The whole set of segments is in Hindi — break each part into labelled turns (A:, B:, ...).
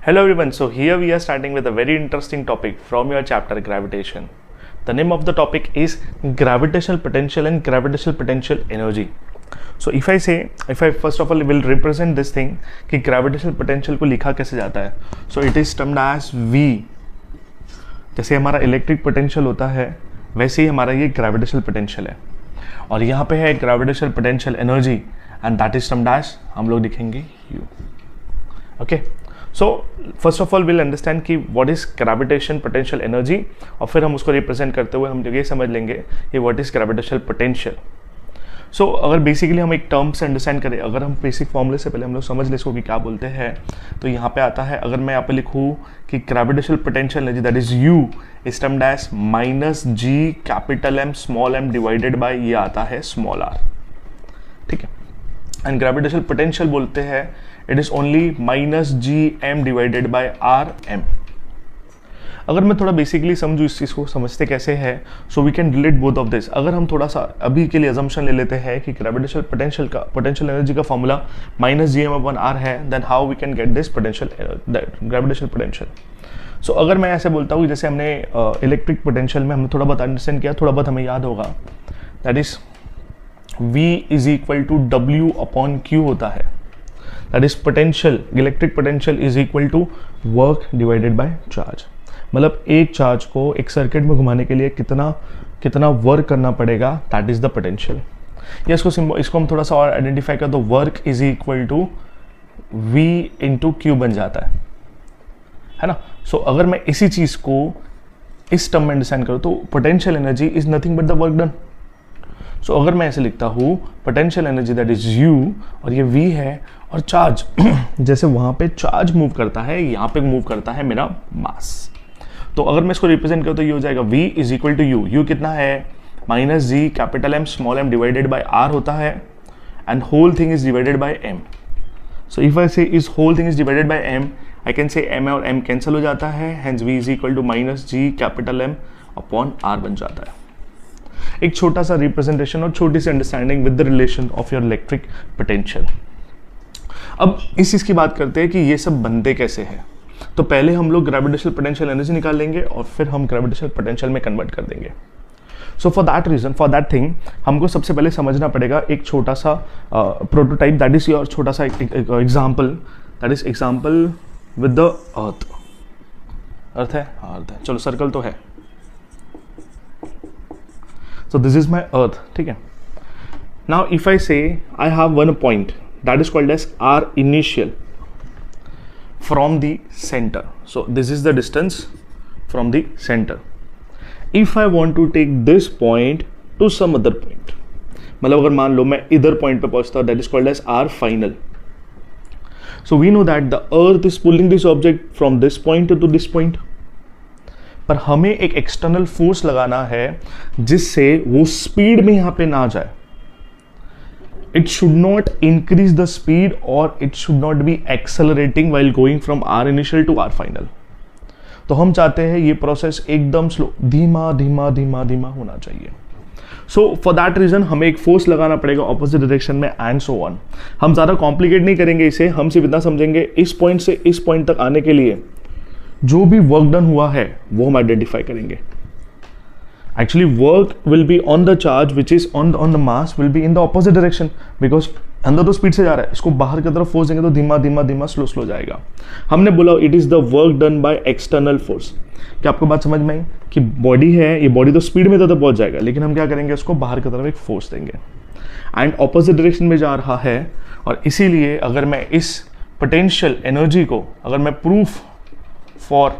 A: Hello everyone, so here we are starting with a very interesting topic from your chapter gravitation. The name of the topic is gravitational potential and gravitational potential energy. So if I first of all will represent this thing कि gravitational potential को लिखा कैसे जाता है. So it is termed as V. जैसे हमारा इलेक्ट्रिक पोटेंशियल होता है वैसे ही हमारा ये ग्रेविटेशनल पोटेंशियल है और यहाँ पे है gravitational potential energy and that is termed as हम लोग लिखेंगे U. Okay, so first of all will understand कि what is gravitation potential energy और फिर हम उसको रिप्रेजेंट करते हुए हम ये समझ लेंगे कि what is gravitational potential. So अगर बेसिकली हम एक टर्म से अंडरस्टैंड करें, अगर हम बेसिक फॉर्मूले से पहले हम लोग समझ ले इसको कि क्या बोलते हैं, तो यहाँ पे आता है, अगर मैं यहाँ पे लिखूँ कि gravitational potential energy that is U is termed as -G capital M small m divided by ये आता है स्मॉल r. ठीक है, एंड ग्रेविटेशनल पोटेंशियल बोलते हैं it is only -Gm divided by Rm. अगर मैं थोड़ा बेसिकली समझूँ इस चीज़ को, समझते कैसे है, so we can relate both of this. अगर हम थोड़ा सा अभी के लिए अजम्पशन ले लेते हैं कि ग्रेविटेशनल पोटेंशियल एनर्जी का फॉर्मूला -Gm/r है, then how we can get this gravitational potential. So अगर मैं ऐसे बोलता हूँ, जैसे हमने इलेक्ट्रिक पोटेंशियल में हमने थोड़ा बहुत अंडरस्टैंड किया, थोड़ा बहुत हमें याद होगा, that is V is equal to W/Q होता है. That is potential, electric potential is equal to work divided by charge. मतलब एक चार्ज को एक सर्किट में घुमाने के लिए कितना वर्क करना पड़ेगा, दैट इज द पोटेंशियल. या इसको हम थोड़ा सा और आइडेंटिफाई कर दो, work is equal to V into Q बन जाता है ना. सो अगर मैं इसी चीज को इस टर्म में अंडरस्टैंड करूँ तो potential energy is nothing but the work done. So अगर मैं ऐसे लिखता हूँ potential energy that is U और ये V है और चार्ज जैसे वहां पे चार्ज मूव करता है, यहाँ पे मूव करता है मेरा मास. तो अगर मैं इसको रिप्रेजेंट करूँ तो ये हो जाएगा V is equal to U. U कितना है, -G capital M small m divided by R होता है and whole thing is divided by M. So if I say इस whole thing is divided by M, I can say M और M कैंसिल हो जाता है, hence V is equal to -G capital M upon R बन जाता है. एक छोटा सा रिप्रेजेंटेशन और छोटी सी understanding with the relation of your electric potential. अब इस चीज की बात करते हैं कि ये सब बनते कैसे हैं. तो पहले हम लोग ग्रेविटेशनल पोटेंशियल एनर्जी निकाल लेंगे और फिर हम ग्रेविटेशनल पोटेंशियल में कन्वर्ट कर देंगे. सो फॉर दैट थिंग हमको सबसे पहले समझना पड़ेगा एक छोटा सा प्रोटोटाइप, दैट इज योर छोटा सा example, that is example with the earth. Earth है, हाँ अर्थ है, चलो सर्कल तो है. So this is my earth, ठीक है. Now if I say I have one point that is called as R initial from the center. So this is the distance from the center. If I want to take this point to some other point, मतलब अगर मान लो मैं इधर point पे पहुंचता हूँ, that is called as R final. So we know that the earth is pulling this object from this point to this point. पर हमें एक एक्सटर्नल फोर्स लगाना है जिससे वो स्पीड में यहां पे ना जाए. It should not increase the speed और it should not be accelerating while going from r initial to r final. तो हम चाहते हैं ये प्रोसेस एकदम स्लो, धीमा धीमा धीमा धीमा होना चाहिए. सो फॉर दैट रीजन हमें एक फोर्स लगाना पड़ेगा ऑपोजिट डायरेक्शन में एंड सो ऑन. हम ज्यादा कॉम्प्लिकेट नहीं करेंगे इसे, हम सिर्फ इतना समझेंगे इस पॉइंट से इस पॉइंट तक आने के लिए जो भी वर्क डन हुआ है वो हम आइडेंटिफाई करेंगे. Actually work will be on the charge which is on the mass will be in the opposite direction, because अंदर तो स्पीड से जा रहा है, इसको बाहर की तरफ फोर्स देंगे तो धीमा धीमा धीमा स्लो जाएगा. हमने बोला it is the work done by external force. क्या आपको बात समझ में आई कि बॉडी है, ये बॉडी तो स्पीड में तो पहुंच जाएगा, लेकिन हम क्या करेंगे, उसको बाहर की तरफ एक फोर्स देंगे एंड ऑपोजिट डायरेक्शन में जा रहा है. और इसीलिए अगर मैं इस पोटेंशियल एनर्जी को अगर मैं proof for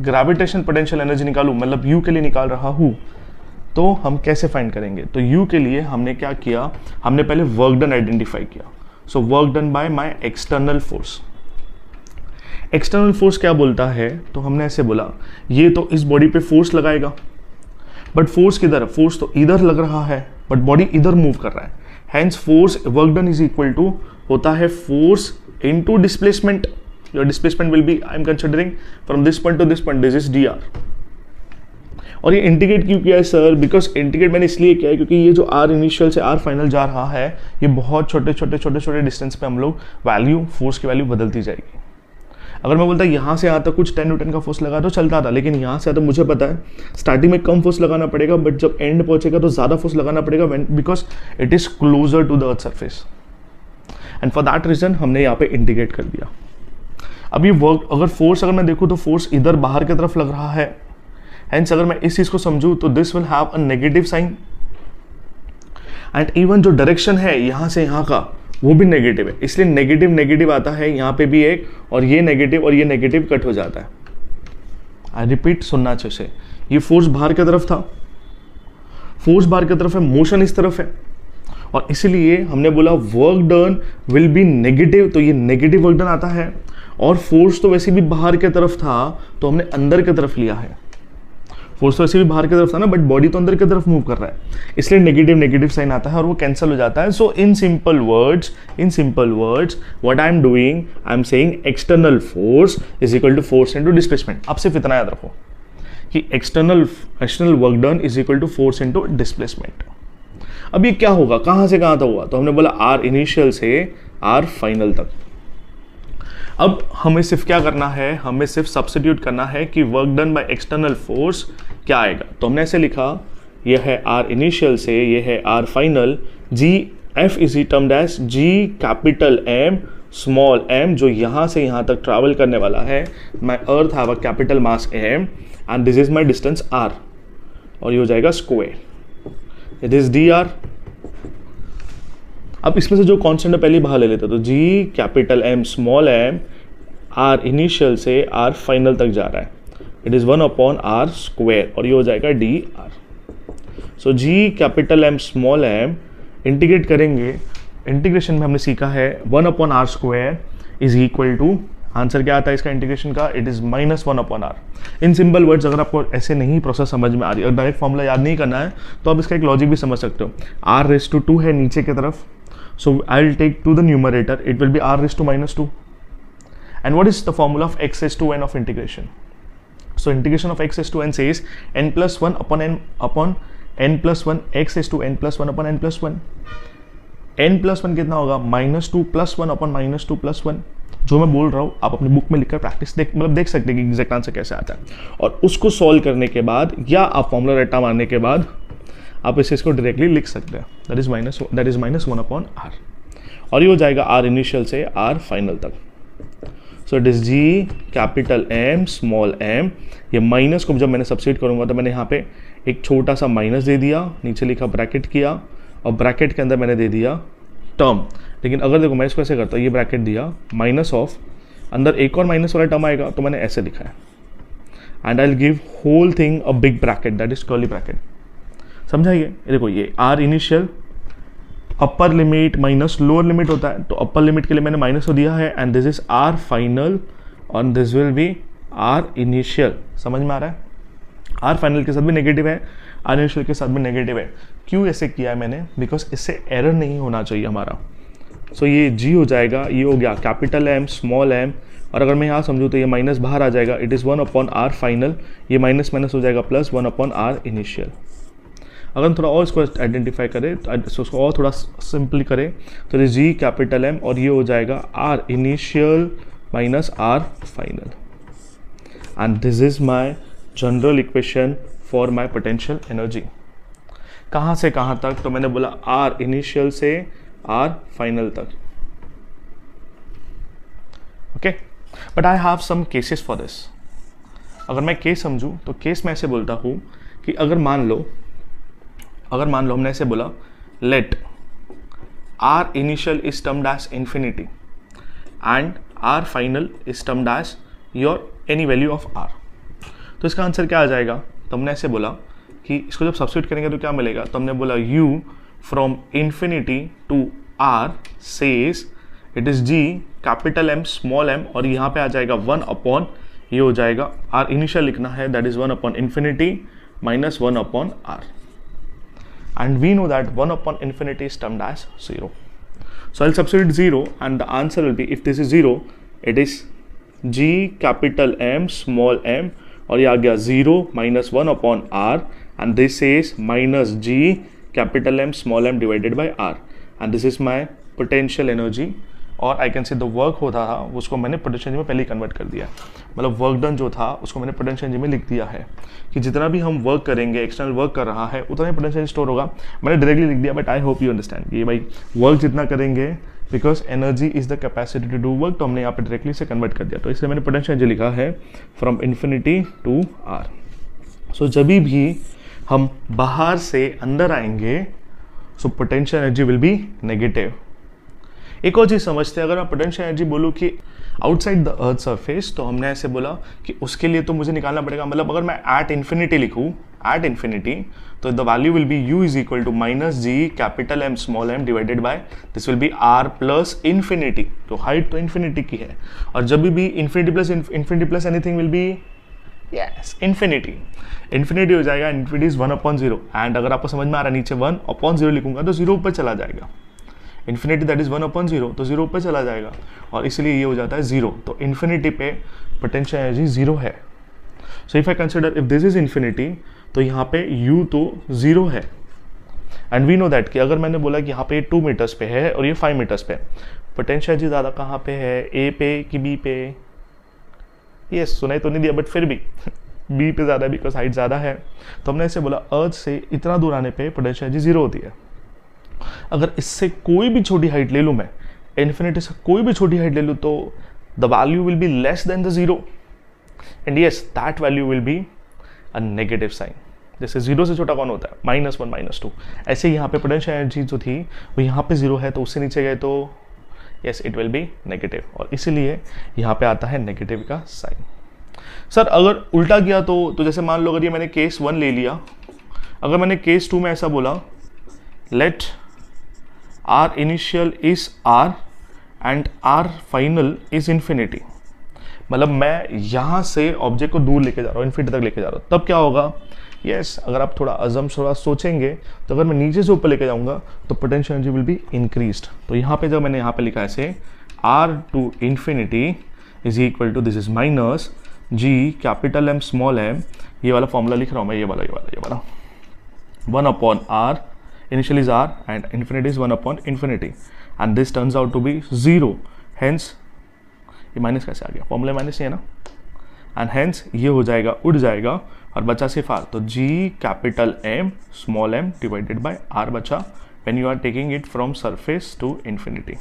A: gravitational potential energy निकालूं, मतलब U के लिए निकाल रहा हूं, तो हम कैसे फाइंड करेंगे. तो U के लिए हमने क्या किया, हमने पहले वर्क डन आइडेंटिफाई किया. So work done by my external force. External force क्या बोलता है, तो हमने ऐसे बोला ये तो इस बॉडी पे फोर्स लगाएगा, बट फोर्स किधर, फोर्स तो इधर लग रहा है बट बॉडी इधर मूव कर रहा है. Hence force work done is equal to होता है force into displacement. Your displacement will be, I am considering from this point to this point, this is dr. और ये इंटीग्रेट क्यों किया है सर, बिकॉज इंटीग्रेट मैंने इसलिए किया है क्योंकि ये जो आर इनिशियल से आर फाइनल जा रहा है, ये बहुत छोटे छोटे डिस्टेंस पे हम लोग वैल्यू, फोर्स की वैल्यू बदलती जाएगी. अगर मैं बोलता यहाँ से यहाँ तक कुछ 10 न्यूटन का फोर्स लगा तो चलता था, लेकिन यहाँ से तो मुझे पता है स्टार्टिंग में कम फोर्स लगाना पड़ेगा, बट जब एंड पहुंचेगा तो ज़्यादा फोर्स लगाना पड़ेगा, because it is closer to the earth surface, and for that reason हमने यहाँ पे इंटीग्रेट कर दिया। अब ये वर्क, अगर फोर्स अगर मैं देखूँ तो फोर्स इधर बाहर की तरफ लग रहा है, हेंस अगर मैं इस चीज़ को समझूँ तो this will have a negative sign, and even जो डायरेक्शन है यहाँ से यहाँ का वो भी नेगेटिव है, इसलिए नेगेटिव नेगेटिव आता है यहाँ पे भी एक, और ये नेगेटिव कट हो जाता है। आई रिपीट, सुनना अच्छे से, ये फोर्स बाहर की तरफ था, फोर्स बाहर की तरफ है, मोशन इस तरफ है, और इसीलिए हमने बोला work done will be negative, तो ये नेगेटिव वर्क डन आता है, और फोर्स तो वैसे भी बाहर की तरफ था तो हमने अंदर की तरफ लिया है। फोर्स तो वैसे भी बाहर की तरफ था ना, बट बॉडी तो अंदर की तरफ मूव कर रहा है, इसलिए नेगेटिव साइन आता है और वो कैंसिल हो जाता है। So in simple words what I am doing, I am saying external force is equal to force into displacement. अब सिर्फ इतना याद रखो कि external work done is equal to force into displacement. अब ये क्या होगा, कहां से कहां तक होगा, तो हमने बोला आर इनिशियल से आर फाइनल तक। अब हमें सिर्फ क्या करना है, हमें सिर्फ सब्स्टिट्यूट करना है कि work done by external force क्या आएगा। तो हमने ऐसे लिखा, यह है आर इनिशियल से, यह है R final, G F is termed as G capital M small M, जो यहां से यहां तक ट्रैवल करने वाला है। My earth have a capital mass M and this is my distance R, और ये हो जाएगा square, it is D R. अब इसमें से जो कांस्टेंट है पहले बाहर ले लेते, तो G capital M small M r initial से आर फाइनल तक जा रहा है, इट इज 1/r स्क्वायर, और ये हो जाएगा d r. So G capital M small M integrate करेंगे, इंटीग्रेशन में हमने सीखा है 1/r square is equal to, answer क्या आता है इसका इंटीग्रेशन का, it is -1/r। In simple words, अगर आपको ऐसे नहीं प्रोसेस समझ में आ रही है और डायरेक्ट फॉर्मूला याद नहीं करना है तो आप इसका एक लॉजिक भी समझ सकते हो। r⁻² है नीचे की तरफ, so I'll take to the numerator, it will be r⁻², and what is the formula of x⁻n of integration? So integration of x⁻n says n+1 upon n+1 x⁻n+1 upon n+1, n+1 कितना होगा, -2 + 1 upon -2 + 1। जो मैं बोल रहा हूँ आप अपनी बुक में लिखकर प्रैक्टिस देख सकते हैं कि एग्जैक्ट आंसर कैसे आता है, और उसको सॉल्व करने के बाद या आप फॉर्मूला रट्टा मारने के बाद आप इस चीज़ को डायरेक्टली लिख सकते हैं, दैट इज -1/r, और ये हो जाएगा आर इनिशियल से आर फाइनल तक। So it is G capital M small M, ये माइनस को जब मैंने सब्स्टिट्यूट करूंगा तो मैंने यहाँ पे एक छोटा सा माइनस दे दिया, नीचे लिखा ब्रैकेट किया, और ब्रैकेट के अंदर मैंने दे दिया टर्म। लेकिन अगर देखो मैं इसको ऐसे करता हूँ, ये ब्रैकेट दिया माइनस ऑफ, अंदर एक और माइनस वाला टर्म आएगा तो मैंने ऐसे लिखा है, and I will give whole thing a big bracket, that is curly bracket. समझाइए, देखो ये R initial, upper limit minus lower limit होता है, तो अपर लिमिट के लिए मैंने माइनस को दिया है, and this is r final और this will be r initial. समझ में आ रहा है, आर फाइनल के साथ भी नेगेटिव है, आर इनिशियल के साथ भी नेगेटिव है। क्यों ऐसे किया है मैंने, बिकॉज इससे एरर नहीं होना चाहिए हमारा। सो ये जी हो जाएगा, ये हो गया कैपिटल एम स्मॉल एम, और अगर मैं यहाँ समझूँ तो ये माइनस बाहर आ जाएगा, इट इज़ 1/r फाइनल, ये माइनस हो जाएगा प्लस 1/r इनिशियल। अगर हम थोड़ा और इसको आइडेंटिफाई करें, तो उसको और थोड़ा सिंपली करें, तो ये जी कैपिटल एम और ये हो जाएगा R initial minus R final, and this is my general equation for my potential energy. कहाँ से कहाँ तक, तो मैंने बोला आर इनिशियल से आर फाइनल तक, okay. But I have some cases for this. अगर मैं केस समझूं तो केस में ऐसे बोलता हूं कि अगर मान लो हमने ऐसे बोला, let R initial is termed as infinity and R final is termed as your any value of R, तो इसका आंसर क्या आ जाएगा। तो हमने ऐसे बोला कि इसको जब सब्स्टिट्यूट करेंगे तो क्या मिलेगा, तो हमने बोला u from infinity to r says it is g capital M small m, और यहाँ पे आ जाएगा 1/, ये हो जाएगा r इनिशियल लिखना है, that is 1/infinity minus 1/r, and we know that 1/infinity is termed as 0. So I'll substitute 0 and the answer will be, if this is 0, it is g capital M small m, और ये आ गया 0 minus 1/r, and this is minus g capital M small m divided by r, and this is my potential energy और I can see the work होता था उसको मैंने पोटेंशियल एनर्जी में पहले ही कन्वर्ट कर दिया, मतलब वर्क डन जो था उसको मैंने पोटेंशियल एनर्जी में लिख दिया है कि जितना भी हम वर्क करेंगे, एक्सटर्नल वर्क कर रहा है उतना ही पोटेंशियल स्टोर होगा। मैंने डायरेक्टली लिख दिया, but I hope you understand कि भाई वर्क जितना करेंगे, because energy is the capacity to do work, तो हमने यहाँ पे डायरेक्टली से कन्वर्ट कर दिया। तो इसलिए मैंने पोटेंशियल एनर्जी लिखा है फ्रॉम इन्फिनिटी टू आर। सो जब भी हम बाहर से अंदर आएंगे so potential energy will be negative. एक और चीज समझते हैं, अगर मैं पोटेंशियल एनर्जी बोलूँ कि आउटसाइड द अर्थ सरफेस, तो हमने ऐसे बोला कि उसके लिए तो मुझे निकालना पड़ेगा, मतलब अगर मैं एट इन्फिनिटी लिखूँ, एट इन्फिनिटी, तो the value will be U is equal to minus G capital M small M divided by this will be R plus infinity. तो हाइट तो इन्फिनिटी की है, और जब भी infinity plus anything will be yes infinity. Infinity हो जाएगा, इन्फिनिटी इज 1/0, एंड अगर आपको समझ में आ रहा है नीचे 1/0 लिखूंगा तो 0 ऊपर चला जाएगा। इन्फिनिटी दैट इज 1/0, तो 0 ऊपर चला जाएगा, और इसलिए ये हो जाता है 0। तो इन्फिनिटी पे पोटेंशियल एनर्जी 0 है। सो if I consider if this is infinity, तो यहाँ पे u तो 0 है, एंड वी नो दैट कि अगर मैंने बोला कि यहाँ पे 2 मीटर्स पे है और ये 5 मीटर्स पे, पोटेंशियल एनर्जी ज़्यादा कहाँ पे है, ए पे कि बी पे? यस, सुनाई तो नहीं दिया बट फिर भी बी पे ज़्यादा है बिकॉज हाइट ज़्यादा है। तो हमने ऐसे बोला अर्थ से इतना दूर आने पे पोटेंशियल एनर्जी 0 होती है। अगर इससे कोई भी छोटी हाइट ले लूँ मैं, इन्फिनिटी से कोई भी छोटी हाइट ले लूँ, तो the value will be less than the 0, and yes that value will be a negative sign. जैसे 0 से छोटा कौन होता है? -1 -2। ऐसे यहाँ पे पोटेंशियल एनर्जी जो थी वो यहाँ पे 0 है, तो उससे नीचे गए तो yes it will be negative, और इसीलिए यहाँ पे आता है नेगेटिव का साइन। सर अगर उल्टा किया तो जैसे मान लो अगर ये मैंने केस 1 ले लिया, अगर मैंने केस 2 में ऐसा बोला let R initial is R and R final is infinity, मतलब मैं यहाँ से ऑब्जेक्ट को दूर लेके जा रहा हूँ, इन्फिनिटी तक लेके जा रहा हूँ, तब क्या होगा? यस अगर आप थोड़ा सोचेंगे तो अगर मैं नीचे से ऊपर लेके जाऊँगा तो potential energy will be increased. तो यहाँ पे जब मैंने यहाँ पे लिखा है ऐसे R to infinity is equal to this is minus G capital M small M, ये वाला फॉर्मूला लिख रहा हूँ मैं, ये वाला 1/r initial is r and infinity is 1/infinity, and this turns out to be 0, hence ये माइनस कैसे आ गया? फॉर्मूला माइनस ही है ना, एंड हेंस ये हो जाएगा, उड़ जाएगा और बचा सिर्फ r, तो g capital m small m divided by r बचा when you are taking it from surface to infinity.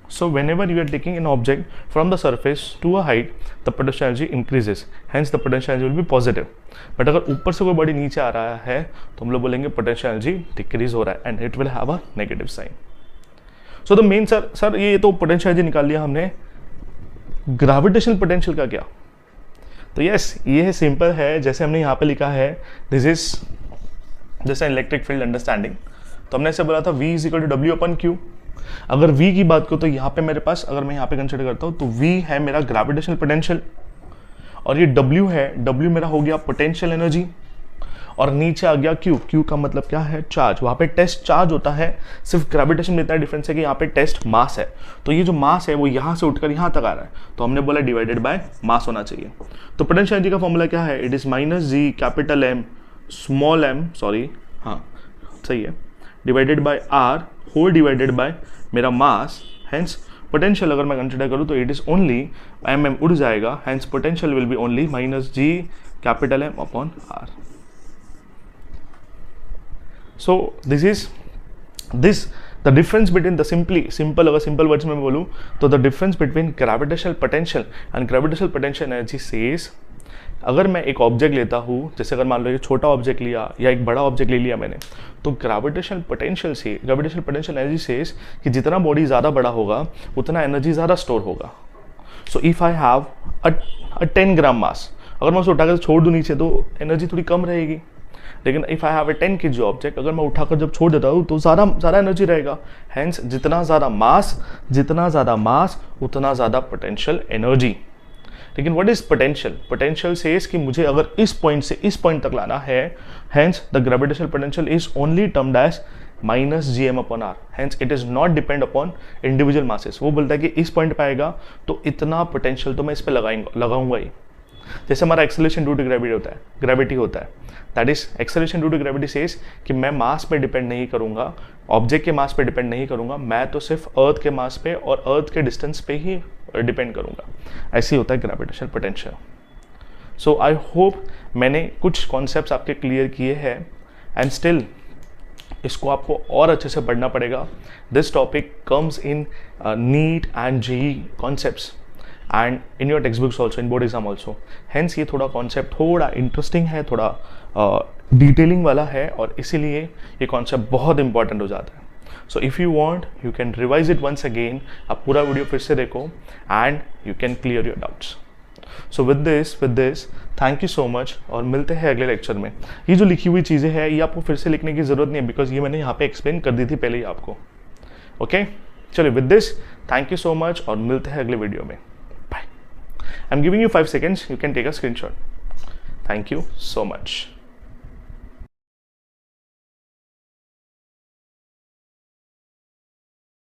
A: So whenever you are taking an object from the surface to a height, the potential energy increases, hence the potential energy will be positive. But अगर ऊपर से कोई बॉडी नीचे आ रहा है तो हम लोग बोलेंगे potential energy decrease हो रहा है, and it will have a negative sign. So the main sir ये तो potential energy निकाल लिया हमने, gravitational potential का क्या? तो यस ये सिंपल है, जैसे हमने यहाँ पे लिखा है दिस इज जैसे इलेक्ट्रिक फील्ड अंडरस्टैंडिंग, तो हमने ऐसे बोला था V is equal to W upon Q। अगर V की बात करो तो यहाँ पे मेरे पास, अगर मैं यहाँ पे कंसिडर करता हूँ तो V है मेरा ग्रेविटेशनल पोटेंशियल, और ये W है, W मेरा हो गया पोटेंशियल एनर्जी, और नीचे आ गया Q। Q का मतलब क्या है? चार्ज। वहाँ पे टेस्ट चार्ज होता है, सिर्फ ग्रेविटेशन में इतना डिफरेंस है कि यहाँ पे टेस्ट मास है, तो ये जो मास है वो यहाँ से उठकर यहाँ तक आ रहा है, तो हमने बोला डिवाइडेड बाय मास होना चाहिए। तो पोटेंशियल एनर्जी का फॉर्मूला क्या है? It is minus G capital M small M, sorry हाँ सही है, divided by R whole divided by मेरा मास, हेंस पोटेंशियल अगर मैं कंसिडर करूँ तो इट इज ओनली एम उड़ जाएगा, hence potential will be only minus G capital M upon R. So this the difference between the simple अगर सिंपल वर्ड्स में बोलूँ तो the difference between gravitational potential and gravitational potential energy says, अगर मैं एक ऑब्जेक्ट लेता हूँ, जैसे अगर मान लो ये छोटा ऑब्जेक्ट लिया या एक बड़ा ऑब्जेक्ट ले लिया मैंने, तो ग्रेविटेशनल पोटेंशियल एनर्जी सेज कि जितना बॉडी ज़्यादा बड़ा होगा उतना एनर्जी ज़्यादा स्टोर होगा। So if I have a 10 ग्राम मास, अगर मैं उसे उठाकर छोड़ दूँ नीचे तो एनर्जी थोड़ी कम रहेगी, लेकिन if I have a 10 kg object, अगर मैं उठाकर जब छोड़ देता हूँ तो ज़्यादा एनर्जी रहेगा, हेंस जितना ज़्यादा मास उतना ज़्यादा पोटेंशियल एनर्जी। लेकिन what is potential? Potential says कि मुझे अगर इस पॉइंट से इस पॉइंट तक लाना है, hence the gravitational potential is only termed as minus G M upon R, hence it is not depend upon individual masses. वो बोलता है कि इस पॉइंट पे आएगा तो इतना पोटेंशियल तो मैं इस पे लगाऊंगा ही, जैसे हमारा एक्सेलरेशन ड्यू टू ग्रेविटी होता है, that is acceleration due to gravity says कि मैं मास पे डिपेंड नहीं करूंगा, ऑब्जेक्ट के मास पे डिपेंड नहीं करूंगा, मैं तो सिर्फ अर्थ के मास पे और अर्थ के डिस्टेंस पे ही डिपेंड करूंगा। ऐसे ही होता है gravitational potential. So I hope मैंने कुछ कॉन्सेप्ट्स आपके क्लियर किए हैं, एंड स्टिल इसको आपको और अच्छे से पढ़ना पड़ेगा। This topic comes in neat and JEE concepts and in your text books also, in board exam also. Hence ये थोड़ा कॉन्सेप्ट थोड़ा इंटरेस्टिंग है, थोड़ा डिटेलिंग वाला है, और इसीलिए ये कॉन्सेप्ट बहुत इंपॉर्टेंट हो जाता है। So if you want you can revise it once again, आप पूरा वीडियो फिर से देखो and you can clear your doubts. So with this thank you so much, और मिलते हैं अगले लेक्चर में। ये जो लिखी हुई चीज़ें हैं ये आपको फिर से लिखने की ज़रूरत नहीं है, बिकॉज ये मैंने यहाँ पे एक्सप्लेन कर दी थी पहले ही आपको। ओके, चलिए with this thank you so much, और मिलते हैं अगले वीडियो में। Bye. I am giving you 5 seconds, you can take a screenshot. Thank you so much.